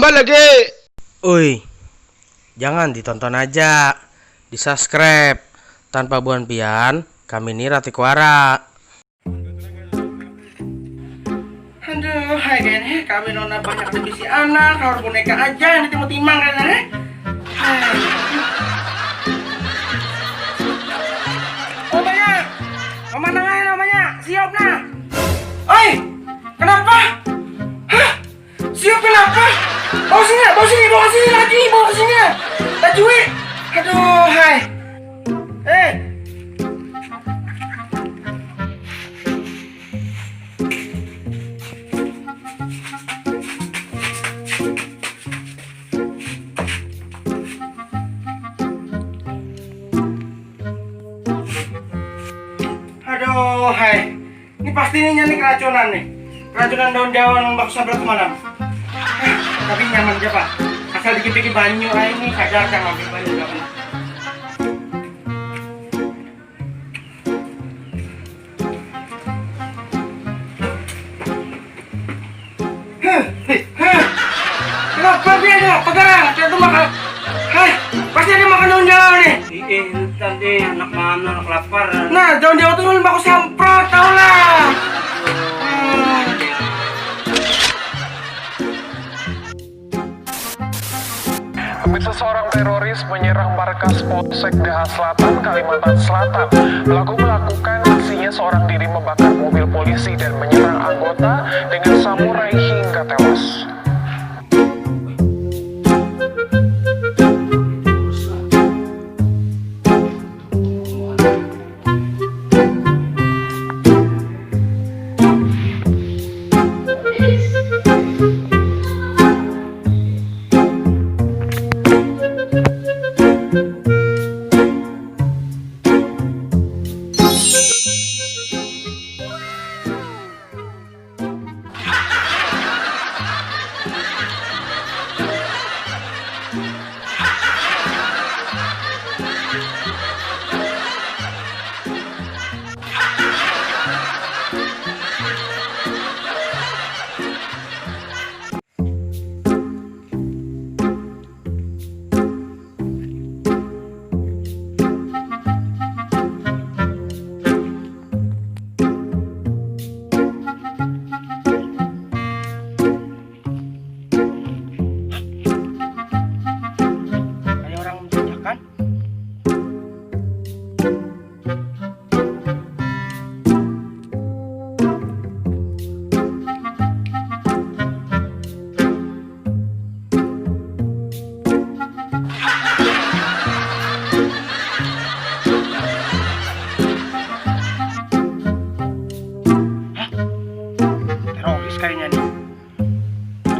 tambah lagi. Uy, jangan ditonton aja, di-subscribe. Tanpa buan pian, kami ini Ratikuara. Aduh, hai kan, kami nona banyak divisi anak, harus boneka aja yang timang-timang kan, hai. Oh banyak, mana namanya, siap nah. Oi, kenapa? Hah? Siap kenapa? Bawa sini lagi, bawa ke sini. Tajui. Aduh, hai. Aduh, hai. Ini pasti nih keracunan nih. Keracunan daun-daun bakso sabrat malam. Tapi nyaman aja pak. Asal dikit-dikit banyu aja ini sadar kan ambil banyu gak pernah. Kenapa dia ada pegang? Dia tuh makan. Hai, pasti ada makan daun-daun nih. Tadi anak mana anak lapar. Nah, daun-daun tuh baku semprot tau lah. Seseorang teroris menyerang markas Polsek Daha Selatan, Kalimantan Selatan. Pelaku melakukan aksinya seorang diri membakar mobil polisi dan menyerang anggota dengan samurai hingga tewas.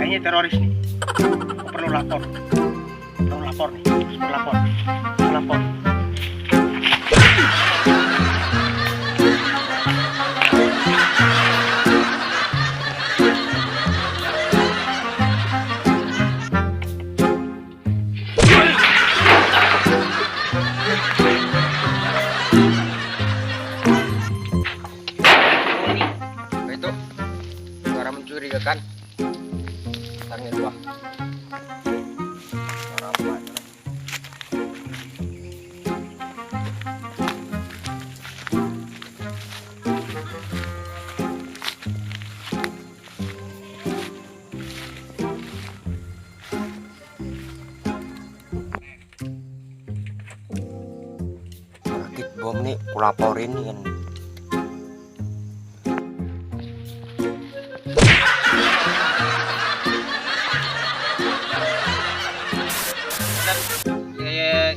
Kayaknya teroris nih. Aku perlu lapor nih. Perlu lapor. Itu suara mencurigakan. Tangnya dua. Suara apa? Rakit bom nih, kulaporin nih kan.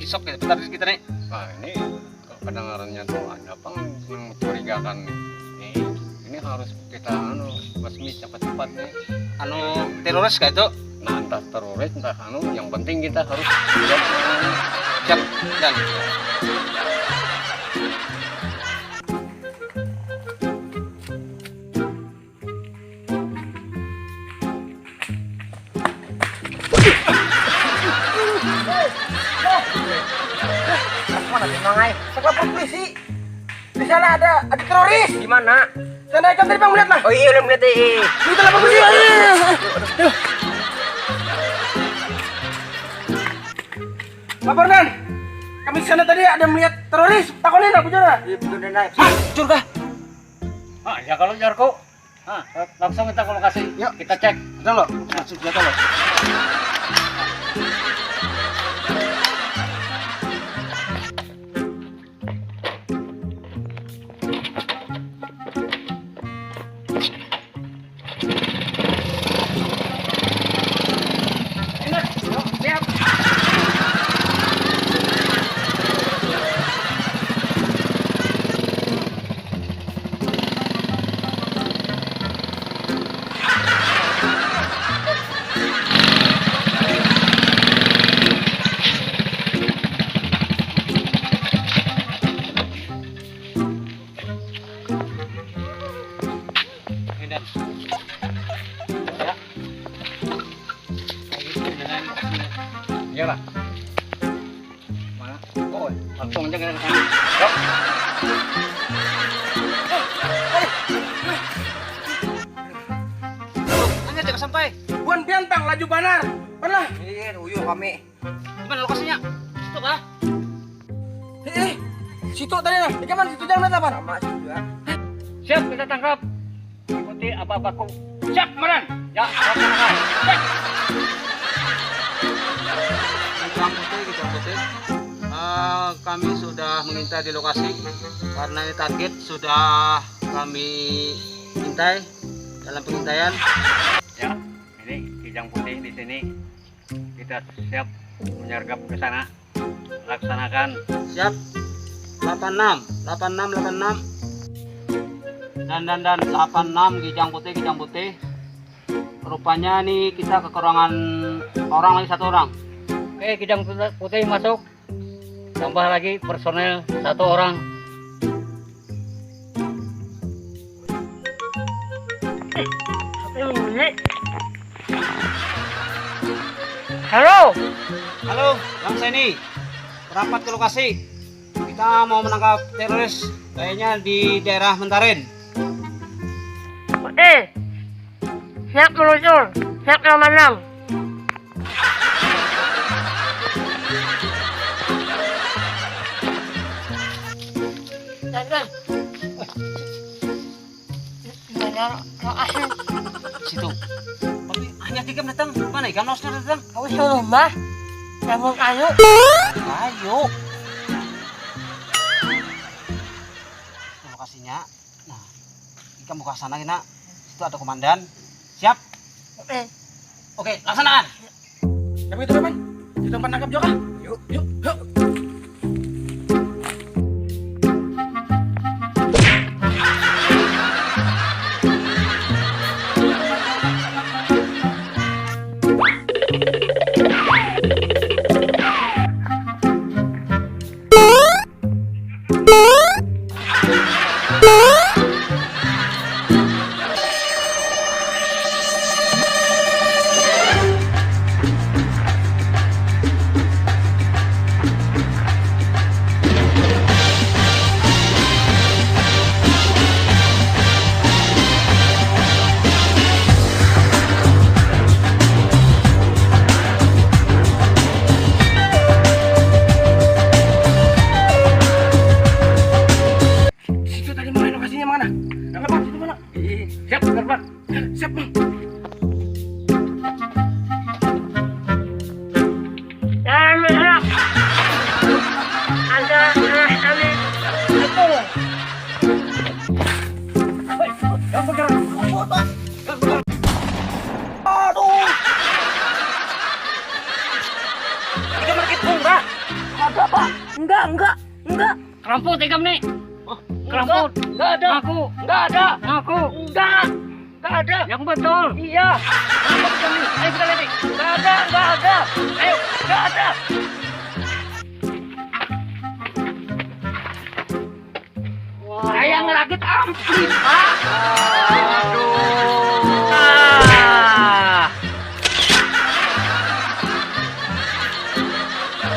Isok ya, bentar kita nih. Nah ini kedengarannya tuh ada apa mencurigakan nih. Ini harus kita basmi cepat-cepat nih. Teroris kayak itu. Nah entah teroris entah yang penting kita harus Siap dan Mana Mangai? Lapor polisi. Di sana ada teroris. Di mana? Sana ikan tadi bang melihat lah. Oh iya udah melihat. Kita lapor polisi. Lapor Dan. Kami kesana tadi ada melihat teroris. Takonin apa Jora? Iya betul dan naik. Jur kah? Ah, ya kalau Jarko. Langsung kita ke lokasi. Yuk, kita cek. Betul loh. Masuk senjata loh. Iya lah. Mana? Oh, langsung aja kita ke sana. Yuk. Hanya jangan sampai. Buan Piantang laju banar. Pernah? Iya, uyuh kami. Gimana lokasinya? Situ kah? Situ tadi nah. Di mana situ jangan apa? Sama juga. Siap, kita tangkap. Ikuti apa-apaku. Siap, Maran. Ya, laksanakan. Cek. Kijang Putih. Kami sudah mengintai di lokasi karena ini target sudah kami intai dalam pengintaian. Ya, ini Kijang Putih di sini. Kita siap menyergap ke sana. Laksanakan. Siap. 86. Dan 86 Kijang Putih. Rupanya nih kita kekurangan orang lagi 1 orang. Oke, Kijang Putih masuk. Tambah lagi personel 1 orang. Halo. Halo, Bang Seni. Rapat ke lokasi. Kita mau menangkap teroris kayaknya di daerah Mentaren. Oke, siap meluncur, siap komandan. Dan, gimana lokasi? Situ. Tapi hanya 3 datang. Mana ikan lobster datang? Aku suruh rumah, sambung kayu. Ayo. Lokasinya. Nah, kita buka sana kita. Situ ada komandan. Siap? Oke. Oke, laksanakan. Tapi itu teman. Di tempat nangkap juga. Yuk. Siap bang. Dan berharap Anda telah kami dukung. Aduh. Kita market bunga. Ada pak? Enggak. Keramput ikam nih. Keramput. Enggak ada. Aku. Enggak ada. Aku. Enggak ada. Yang betul. Iya. Keramput ikam nih. Ayo kita lihat nih. Enggak ada. Ayo, enggak ada. Saya ngerakit ampli, Pak.